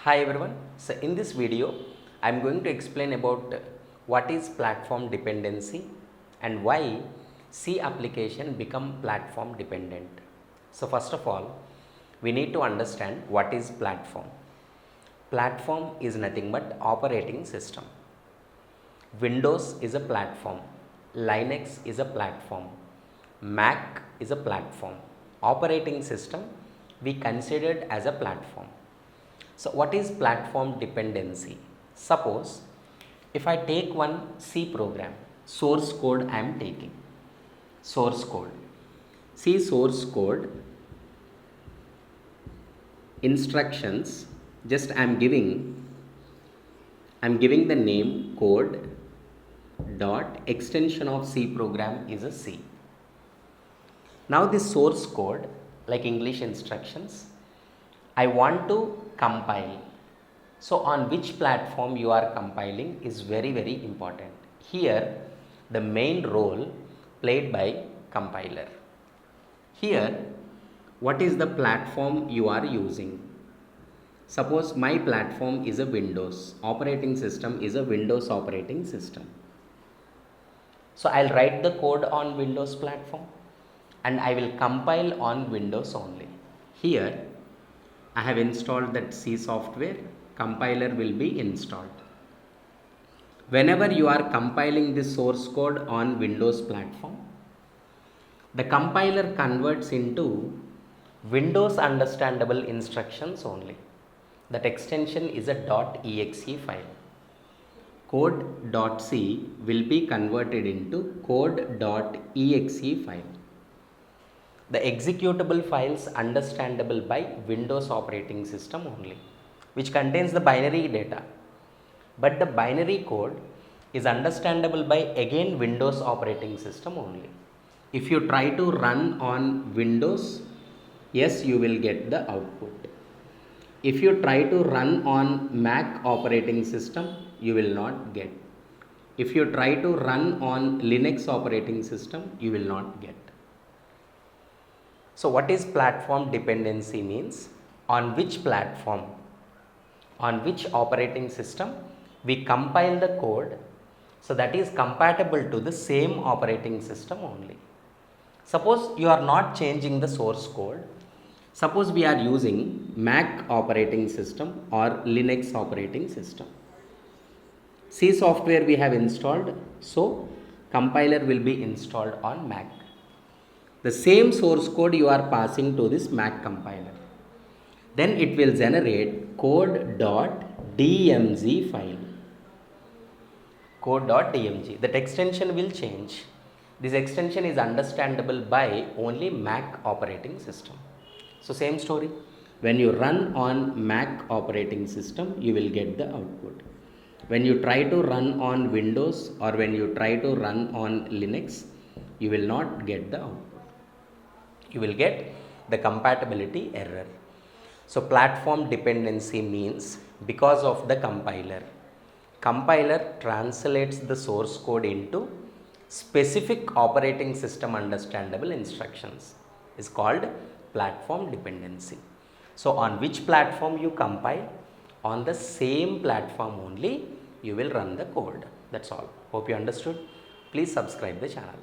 Hi everyone. So in this video I am going to explain about what is platform dependency and why C application become platform dependent. So first of all we need to understand what is platform. Platform is nothing but operating system. Windows is a platform, Linux is a platform, Mac is a platform. Operating system we considered as a platform. So what is platform dependency? Suppose if I take one C program, source code I am taking, source code, C source code, instructions, just I am giving the name code dot extension of C program is a C. Now this source code like English instructions I want to compile. So on which platform you are compiling is very important. Here the main role played by compiler. Here what is the platform you are using? Suppose my platform is a Windows, operating system is a Windows operating system. So I'll write the code on Windows platform and I will compile on Windows only. Here I have installed that C software, compiler will be installed. Whenever you are compiling this source code on Windows platform, the compiler converts into Windows understandable instructions only. That extension is a .exe file. Code.c will be converted into code.exe file. The executable files understandable by Windows operating system only, which contains the binary data, but the binary code is understandable by again Windows operating system only. If you try to run on Windows, yes, you will get the output. If you try to run on Mac operating system, you will not get. If you try to run on Linux operating system, you will not get. So what is platform dependency means? On which platform, on which operating system we compile the code, so that is compatible to the same operating system only. Suppose you are not changing the source code. Suppose we are using Mac operating system or Linux operating system. C software we have installed, so compiler will be installed on Mac. The same source code you are passing to this Mac compiler. Then it will generate code.dmg file. Code.dmg. That extension will change. This extension is understandable by only Mac operating system. So same story. When you run on Mac operating system, you will get the output. When you try to run on Windows or when you try to run on Linux, you will not get the output. You will get the compatibility error. So platform dependency means because of the compiler. Compiler translates the source code into specific operating system understandable instructions is called platform dependency. So on which platform you compile, on the same platform only you will run the code. That's all. Hope you understood. Please subscribe the channel.